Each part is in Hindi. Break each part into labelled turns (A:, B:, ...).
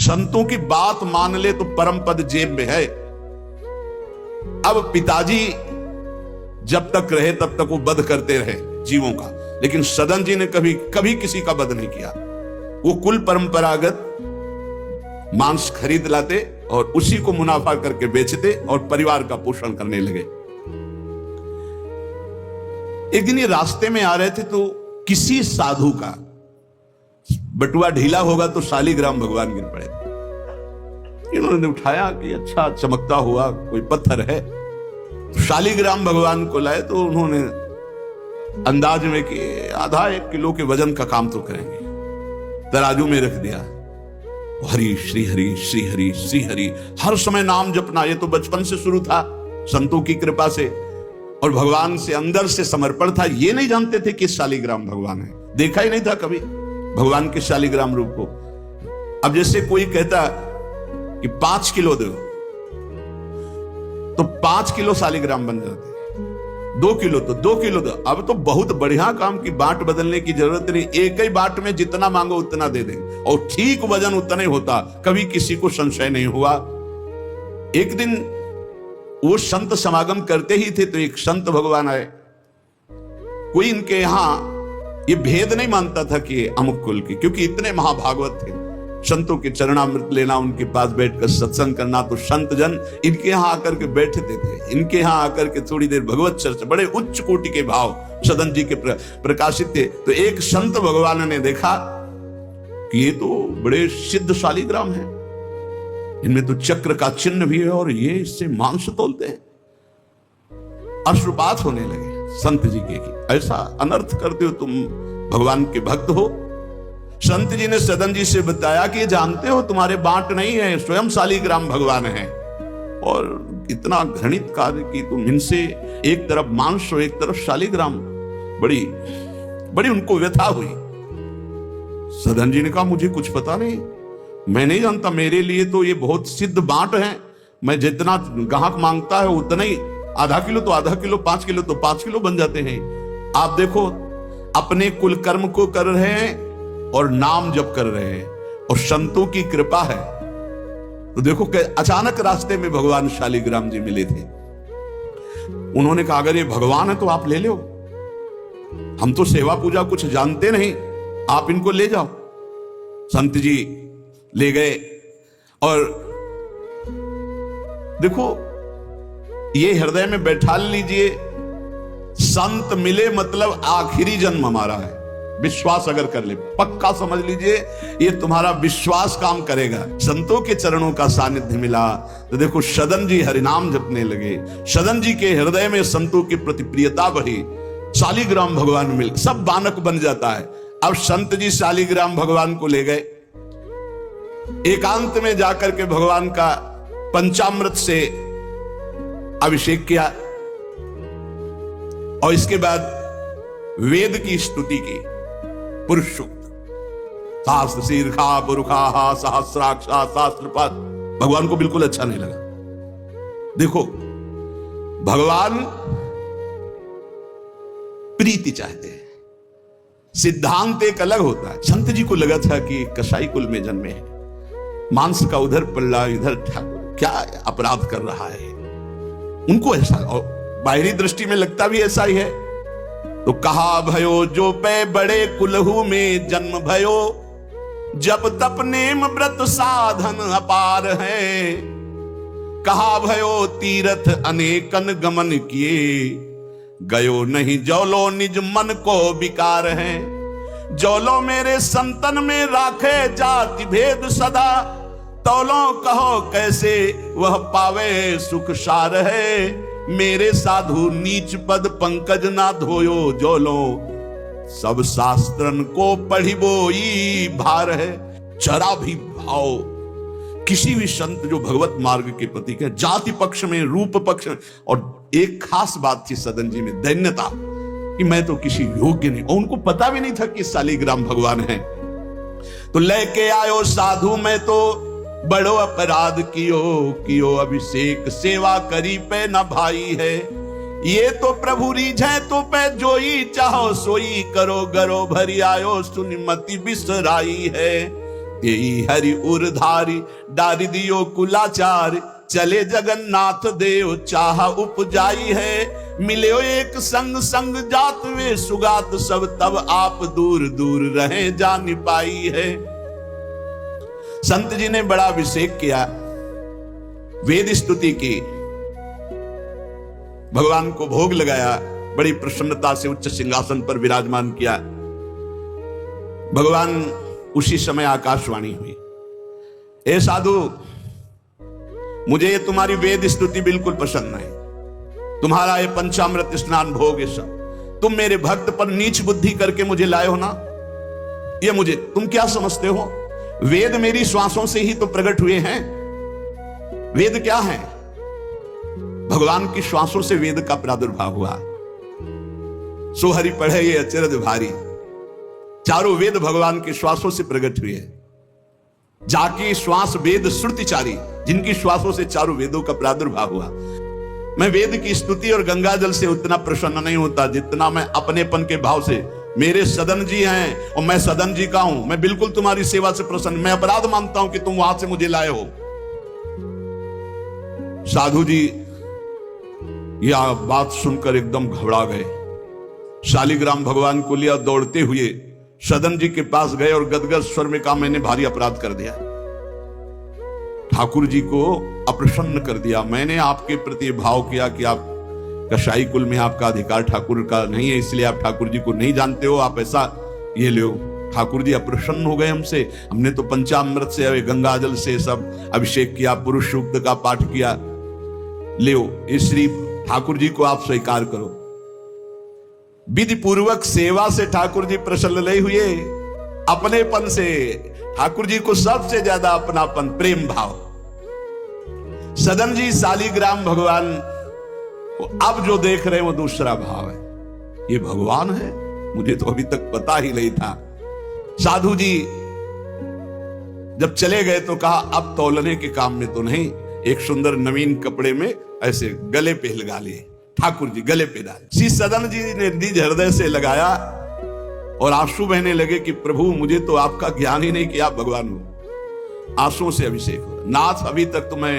A: संतों की बात मान ले तो परम पद जेब में है। अब पिताजी जब तक रहे तब तक वो वध करते रहे जीवों का, लेकिन सदन जी ने कभी कभी किसी का वध नहीं किया। वो कुल परंपरागत मांस खरीद लाते और उसी को मुनाफा करके बेचते और परिवार का पोषण करने लगे। एक दिन ये रास्ते में आ रहे थे तो किसी साधु का बटुआ ढीला होगा तो शालिग्राम भगवान गिर पड़े। इन्होंने उठाया कि अच्छा चमकता हुआ कोई पत्थर है, तो शालिग्राम भगवान को लाए तो उन्होंने अंदाज में कि आधा 1 किलो के वजन का काम तो करेंगे, तराजू में रख दिया। हरि श्री हरि श्री हरि श्री हरि, हर समय नाम जपना। ये तो बचपन से शुरू था संतों की कृपा से, और भगवान से अंदर से समर्पण था। ये नहीं जानते थे कि शालिग्राम भगवान है, देखा ही नहीं था कभी भगवान के शालिग्राम रूप को। अब जैसे कोई कहता कि 5 किलो दो तो 5 किलो शालिग्राम बन जाते, 2 किलो तो 2 किलो दो। अब तो बहुत बढ़िया काम की बाट बदलने की जरूरत नहीं, एक ही बाट में जितना मांगो उतना दे देंगे और ठीक वजन उतना ही होता। कभी किसी को संशय नहीं हुआ। एक दिन वो संत समागम करते ही थे तो एक संत भगवान आए। कोई इनके यहां ये भेद नहीं मानता था कि अमुक कुल के, क्योंकि इतने महाभागवत थे। संतों के चरणामृत लेना, उनके पास बैठकर सत्संग करना, तो संत जन इनके यहां आकर के बैठते थे। इनके यहां आकर के थोड़ी देर भगवत चर्चा, बड़े उच्च कोटि के भाव सदन जी के प्रकाशित थे। तो एक संत भगवान ने देखा कि ये तो बड़े सिद्ध शालिग्राम है, इनमें तो चक्र का चिन्ह भी है और ये इससे मांस तोलते हैं। अश्रुपात होने लगे संत जी के कि ऐसा अनर्थ करते हो तुम, भगवान के भक्त हो। संत जी ने सदन जी से बताया कि जानते हो तुम्हारे बांट नहीं है, स्वयं शालिग्राम भगवान है, और इतना घृणित कार्य की तुम, इनसे एक तरफ मांस और एक तरफ शालिग्राम। बड़ी बड़ी उनको व्यथा हुई। सदन जी ने कहा मुझे कुछ पता नहीं, मैं नहीं जानता, मेरे लिए तो ये बहुत सिद्ध बांट है। मैं जितना ग्राहक मांगता है उतना ही, आधा किलो तो आधा किलो, 5 किलो तो 5 किलो बन जाते हैं। आप देखो अपने कुल कर्म को कर रहे हैं और नाम जप कर रहे हैं, और संतों की कृपा है। तो देखो अचानक रास्ते में भगवान शालिग्राम जी मिले थे। उन्होंने कहा अगर ये भगवान है तो आप ले लो, हम तो सेवा पूजा कुछ जानते नहीं, आप इनको ले जाओ। संत जी ले गए और देखो ये हृदय में बैठा लीजिए, संत मिले मतलब आखिरी जन्म हमारा है। विश्वास अगर कर ले, पक्का समझ लीजिए ये तुम्हारा विश्वास काम करेगा। संतों के चरणों का सानिध्य मिला तो देखो सदन जी हरिनाम जपने लगे, सदन जी के हृदय में संतों की प्रति प्रियता बढ़ी, शालिग्राम भगवान मिल, सब बानक बन जाता है। अब संत जी शालिग्राम भगवान को ले गए, एकांत में जाकर के भगवान का पंचामृत से अभिषेक किया और इसके बाद वेद की स्तुति की, पुरुष सूक्त, शास्त्र शीर्षा पुरुषा सहस्राक्षा शास्त्रपाद। भगवान को बिल्कुल अच्छा नहीं लगा। देखो भगवान प्रीति चाहते हैं, सिद्धांत एक अलग होता है। संत जी को लगा था कि कसाई कुल में जन्मे हैं, मांस का उधर पल्ला इधर ठाकुर, क्या अपराध कर रहा है, उनको ऐसा, और बाहरी दृष्टि में लगता भी ऐसा ही है। तो कहा भयो जो पे बड़े कुलहू में जन्म भयो, जब तप नेम व्रत साधन अपार है। कहा भयो तीर्थ अनेकन गमन किए, गयो नहीं जौलो निज मन को विकार है। जौलो मेरे संतन में राखे जाति भेद सदा, तौलो कहो कैसे वह पावे सुख सार है। मेरे साधु नीच पद पंकज ना धोयो, जोलो सब शास्त्रन को पढ़िबोई भार है। जरा भी भाव किसी भी संत जो भगवत मार्ग के प्रतीक है, जाति पक्ष में, रूप पक्ष में, और एक खास बात थी सदन जी में, दैन्यता, कि मैं तो किसी योग्य नहीं, और उनको पता भी नहीं था कि शालिग्राम भगवान है। तो लेके आयो साधु मैं तो बड़ो अपराध कियो अभिषेक, सेवा करी पे न भाई है। ये तो प्रभु रीझे तो पे जोई चाहो सोई, करो गरो भरी आयो सुनिमति बिसराई है। यही हरि उरधारी डारी दियो कुलाचार, चले जगन्नाथ देव चाह उपजाई है, मिले एक संग संग जात वे सुगात सब, तब आप दूर दूर रहे जान पाई है। संत जी ने बड़ा अभिषेक किया, वेद स्तुति की, भगवान को भोग लगाया, बड़ी प्रसन्नता से उच्च सिंहासन पर विराजमान किया। भगवान उसी समय आकाशवाणी हुई, ए साधु, मुझे ये तुम्हारी वेद स्तुति बिल्कुल पसंद नहीं, तुम्हारा ये पंचामृत स्नान भोग ये सब, तुम मेरे भक्त पर नीच बुद्धि करके मुझे लाए हो ना, ये मुझे तुम क्या समझते हो? वेद मेरी श्वासों से ही तो प्रकट हुए हैं। वेद क्या है? भगवान की श्वासों से वेद का प्रादुर्भाव हुआ। सो हरि पढ़े ये अचरज भारी, चारों वेद भगवान के श्वासों से प्रकट हुए। जाकी श्वास वेद श्रुतिचारी, जिनकी श्वासों से चारों वेदों का प्रादुर्भाव हुआ। मैं वेद की स्तुति और गंगा जल से उतना प्रसन्न नहीं होता जितना मैं अपनेपन के भाव से, मेरे सदन जी हैं और मैं सदन जी का हूं, मैं बिल्कुल तुम्हारी सेवा से प्रसन्न, मैं अपराध मानता हूं कि तुम वहां से मुझे लाए हो। साधु जी यह बात सुनकर एकदम घबरा गए। शालिग्राम भगवान को लिया, दौड़ते हुए सदन जी के पास गए और गदगद स्वर में कहा, मैंने भारी अपराध कर दिया, ठाकुर जी को अप्रसन्न कर दिया। मैंने आपके प्रति भाव किया कि आप कसाई कुल में आपका अधिकार ठाकुर का नहीं है, इसलिए आप ठाकुर जी को नहीं जानते हो, आप ऐसा ये लो। ठाकुर जी अप्रसन्न हो गए हमसे, हमने तो पंचामृत से, गंगा जल से सब अभिषेक किया, पुरुष सूक्त का पाठ किया, ले इस श्री ठाकुर जी को आप स्वीकार करो। विधि पूर्वक सेवा से ठाकुर जी प्रसन्न नहीं हुए, अपनेपन से ठाकुर जी को सबसे ज्यादा अपनापन, प्रेम भाव। सदन जी शालिग्राम भगवान अब जो देख रहे हैं वो दूसरा भाव है, ये भगवान है, मुझे तो अभी तक पता ही नहीं था। साधु जी जब चले गए तो कहा, अब तौलने के काम में तो नहीं, एक सुंदर नवीन कपड़े में ऐसे गले पे लगा लिए, ठाकुर जी गले पे डाले। श्री सदन जी ने निज हृदय से लगाया और आंसू बहने लगे कि प्रभु मुझे तो आपका ज्ञान ही नहीं कि आप भगवान हो। आंसुओं से अभिषेक हो, नाथ अभी तक तो मैं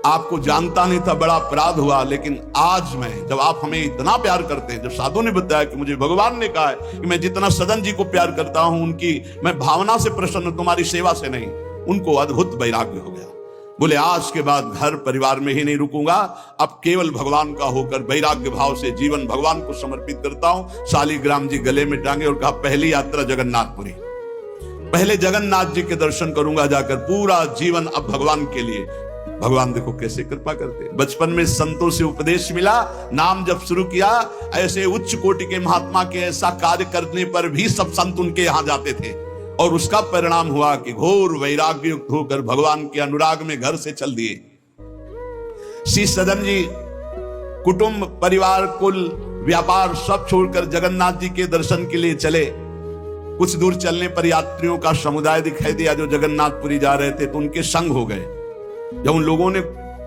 A: आपको जानता नहीं था, बड़ा अपराध हुआ, लेकिन आज मैं, जब आप हमें इतना प्यार करते हैं, जब साधु ने बताया कि मुझे भगवान ने कहा है कि मैं जितना सदन जी को प्यार करता हूं, उनकी मैं भावना से प्रसन्न, तुम्हारी सेवा से नहीं, उनको अद्भुत वैराग्य हो गया। बोले आज के बाद घर परिवार में ही नहीं रुकूंगा, अब केवल भगवान का होकर वैराग्य भाव से जीवन भगवान को समर्पित करता हूं। शालिग्राम जी गले में टांगे और कहा, पहली यात्रा जगन्नाथपुरी, पहले जगन्नाथ जी के दर्शन करूंगा जाकर, पूरा जीवन अब भगवान के लिए। भगवान देखो कैसे कृपा करते। बचपन में संतों से उपदेश मिला, नाम जब शुरू किया, ऐसे उच्च कोटि के महात्मा के ऐसा कार्य करने पर भी सब संत उनके यहां जाते थे, और उसका परिणाम हुआ कि घोर वैराग्य युक्त होकर भगवान के अनुराग में घर से चल दिए। श्री सदन जी कुटुंब, परिवार, कुल, व्यापार सब छोड़कर जगन्नाथ जी के दर्शन के लिए चले। कुछ दूर चलने पर यात्रियों का समुदाय दिखाई दिया जो जगन्नाथपुरी जा रहे थे, तो उनके संग हो गए। जब उन लोगों ने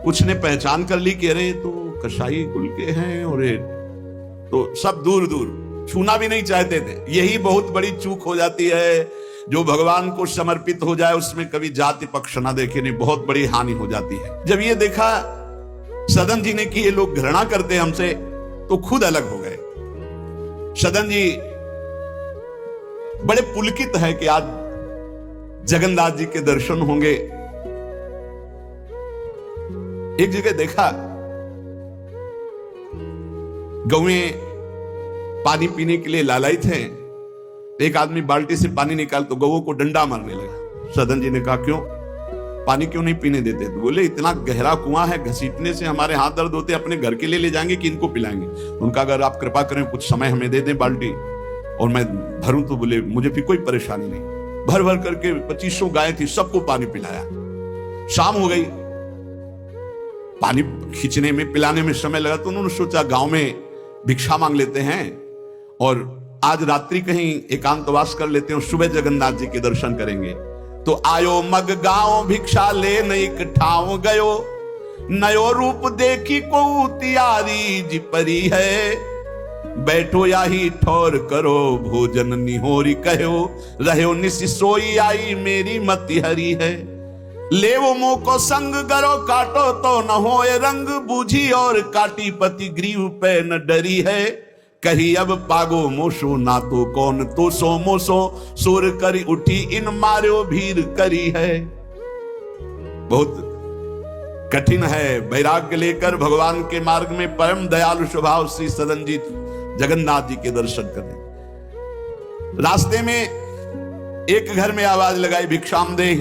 A: कुछ ने पहचान कर ली कि अरे तो कसाई कुल के हैं, और तो सब दूर दूर छूना भी नहीं चाहते थे। यही बहुत बड़ी चूक हो जाती है, जो भगवान को समर्पित हो जाए उसमें कभी जाति पक्ष ना देखे, नहीं, बहुत बड़ी हानि हो जाती है। जब ये देखा सदन जी ने कि ये लोग घृणा करते हमसे, तो खुद अलग हो गए। सदन जी बड़े पुलकित है कि आज जगन्नाथ जी के दर्शन होंगे। एक जगह देखा, गौएं पानी पीने के लिए लालायित हैं, एक आदमी बाल्टी से पानी निकाल तो गौओं को डंडा मारने लगा। सदन जी ने कहा, क्यों, पानी क्यों नहीं पीने देते? तो बोले, इतना गहरा कुआं है, घसीटने से हमारे हाथ दर्द होते, अपने घर के लिए ले जाएंगे कि इनको पिलाएंगे? उनका, अगर आप कृपा करें कुछ समय हमें दे दें बाल्टी और मैं भरूं, तो बोले मुझे भी कोई परेशानी नहीं। भर भर करके 2500 गायें थी, सबको पानी पिलाया। शाम हो गई, पानी खींचने में, पिलाने में समय लगा, तो उन्होंने सोचा गांव में भिक्षा मांग लेते हैं और आज रात्रि कहीं एकांतवास कर लेते हैं, सुबह जगन्नाथ जी के दर्शन करेंगे। तो आयो मग गांव भिक्षा ले नई ठाव गयो, नयो रूप देखी को तियारी जी परी है। बैठो या ही ठौर करो, भोजन निहोरी कहो, रहो निसि सोई आई मेरी मति हरी है। ले वो मुंह को संग करो, काटो तो न होए रंग, बूझी और काटी पति ग्रीव पे न डरी है। कही अब पागो मोशो, ना तो कौन तो सो मोसो, सुर करी उठी इन मार्यो भीर करी है। बहुत कठिन है वैराग्य लेकर भगवान के मार्ग में परम दयालु स्वभाव श्री सदन जी जगन्नाथ जी के दर्शन करने। रास्ते में एक घर में आवाज लगाई, भिक्षाम दे।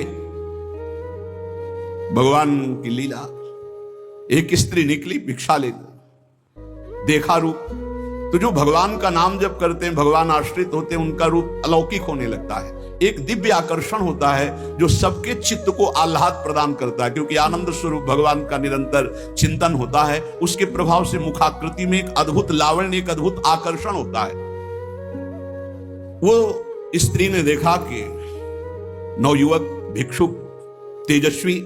A: भगवान की लीला, एक स्त्री निकली भिक्षा लेकर, देखा रूप तो जो भगवान का नाम जब करते हैं, भगवान आश्रित होते हैं, उनका रूप अलौकिक होने लगता है। एक दिव्य आकर्षण होता है जो सबके चित्त को आह्लाद प्रदान करता है, क्योंकि आनंद स्वरूप भगवान का निरंतर चिंतन होता है। उसके प्रभाव से मुखाकृति में एक अद्भुत लावण्य, एक अद्भुत आकर्षण होता है। वो स्त्री ने देखा कि नवयुवक भिक्षुक तेजस्वी,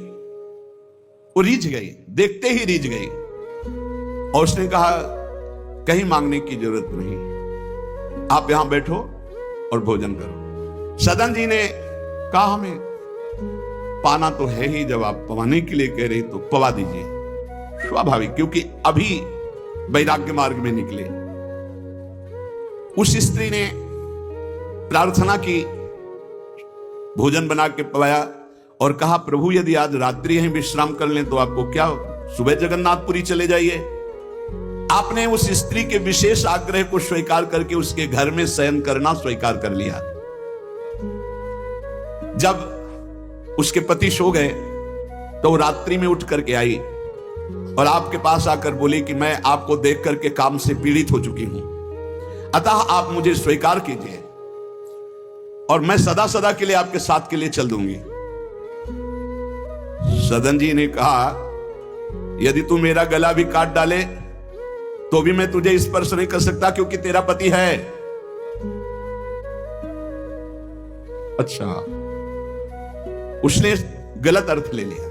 A: वो रीझ गई, देखते ही रीझ गई, और उसने कहा कहीं मांगने की जरूरत नहीं, आप यहां बैठो और भोजन करो। सदन जी ने कहा हमें पाना तो है ही, जब आप पवाने के लिए कह रही तो पवा दीजिए। स्वाभाविक, क्योंकि अभी वैराग्य मार्ग में निकले। उस स्त्री ने प्रार्थना की, भोजन बना के पवाया और कहा प्रभु यदि आज रात्रि ही विश्राम कर लें तो आपको क्या, सुबह जगन्नाथपुरी चले जाइए। आपने उस स्त्री के विशेष आग्रह को स्वीकार करके उसके घर में शयन करना स्वीकार कर लिया। जब उसके पति सो गए तो वो रात्रि में उठ करके आई और आपके पास आकर बोली कि मैं आपको देख करके काम से पीड़ित हो चुकी हूं, अतः आप मुझे स्वीकार कीजिए और मैं सदा सदा के लिए आपके साथ के लिए चल दूंगी। सदन जी ने कहा यदि तू मेरा गला भी काट डाले तो भी मैं तुझे स्पर्श नहीं कर सकता, क्योंकि तेरा पति है। अच्छा, उसने गलत अर्थ ले लिया।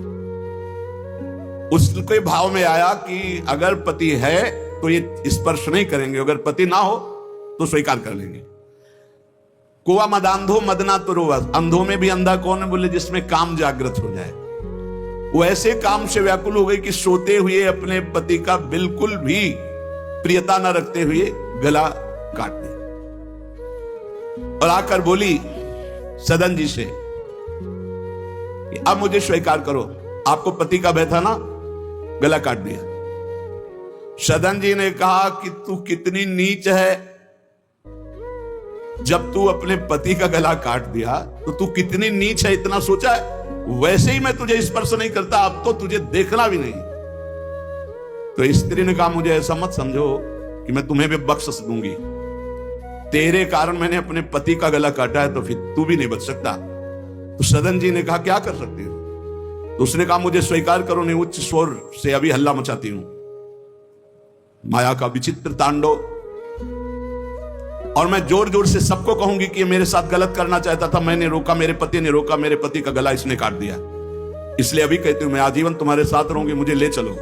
A: उसके भाव में आया कि अगर पति है तो ये स्पर्श नहीं करेंगे, अगर पति ना हो तो स्वीकार कर लेंगे। कुआ मदांधो मदना तो रोवा, अंधों में भी अंधा कौन है, बोले जिसमें काम जागृत हो जाए। वो ऐसे काम से व्याकुल हो गई कि सोते हुए अपने पति का बिल्कुल भी प्रियता न रखते हुए गला काट दिया और आकर बोली सदन जी से कि अब मुझे स्वीकार करो, आपको पति का भय था ना, गला काट दिया। सदन जी ने कहा कि तू कितनी नीच है, जब तू अपने पति का गला काट दिया तो तू कितनी नीच है, इतना सोचा है? वैसे ही मैं तुझे स्पर्श नहीं करता, अब तो तुझे देखना भी नहीं। तो स्त्री ने कहा मुझे ऐसा मत समझो कि मैं तुम्हें भी बख्श दूंगी, तेरे कारण मैंने अपने पति का गला काटा है तो फिर तू भी नहीं बच सकता। तो सदन जी ने कहा क्या कर सकते हो? तो उसने कहा मुझे स्वीकार करो, नहीं उच्च स्वर से अभी हल्ला मचाती हूं। माया का विचित्र तांडव, और मैं जोर जोर से सबको कहूंगी कि ये मेरे साथ गलत करना चाहता था, मैंने रोका, मेरे पति ने रोका, मेरे पति का गला इसने काट दिया, इसलिए अभी कहती हूं मैं आजीवन तुम्हारे साथ रहूंगी, मुझे ले चलो।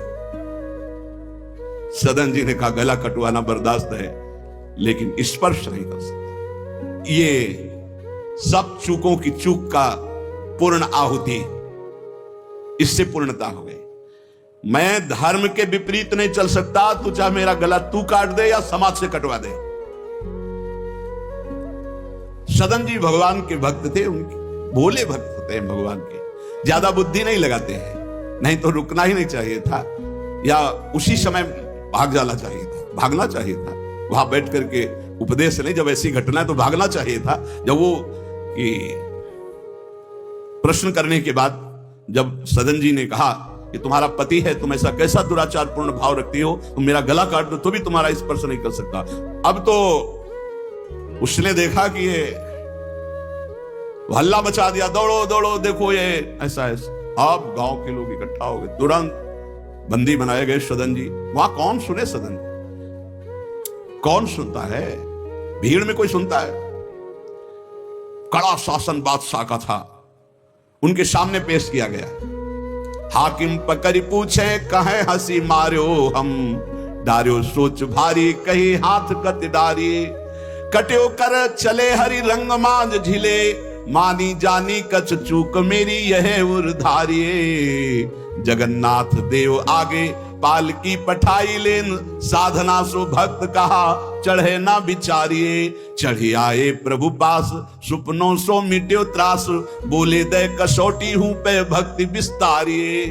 A: सदन जी ने कहा गला कटवाना बर्दाश्त है लेकिन स्पर्श नहीं कर सकता। ये सब चूकों की चूक का पूर्ण आहुति, इससे पूर्णता हो गई। मैं धर्म के विपरीत नहीं चल सकता, तू चाहे मेरा गला तू काट दे या समाज से कटवा दे। सदन जी भगवान के भक्त थे, उनके भोले भक्त होते हैं भगवान के, ज्यादा बुद्धि नहीं लगाते हैं, नहीं तो रुकना ही नहीं चाहिए था या उसी समय भाग जाना चाहिए था, भागना चाहिए था। वहां बैठ करके उपदेश नहीं, जब ऐसी घटना है तो भागना चाहिए था। जब वो कि प्रश्न करने के बाद जब सदन जी ने कहा कि तुम्हारा पति है, तुम ऐसा कैसा दुराचार पूर्ण भाव रखती हो, तुम मेरा गला काट दो तो भी तुम्हारा स्पर्श नहीं कर सकता। अब तो उसने देखा कि ये हल्ला मचा दिया, दौड़ो दौड़ो देखो ये ऐसा ऐसा। अब गांव के लोग इकट्ठा हो गए, तुरंत बंदी बनाए गए सदन जी। वहां कौन सुने सदन, कौन सुनता है? भीड़ में कोई सुनता है? कड़ा शासन बादशाह का था, उनके सामने पेश किया गया। हाकिम पकड़ पूछे कहे हंसी मारो हम, डार्यो सोच भारी कही हाथ कत डारी, कट्यो कर चले हरि रंग मांझ झिले, मानी जानी कछ चूक मेरी यह उर्धारिये। जगन्नाथ देव आगे पालकी पठाई लेन, साधना सो भक्त कहा चढ़े ना बिचारिये। चढ़ी आए प्रभु पास सुपनों सो मिट्यो त्रास, बोले दे कसौटी हूं पे भक्ति विस्तारिये।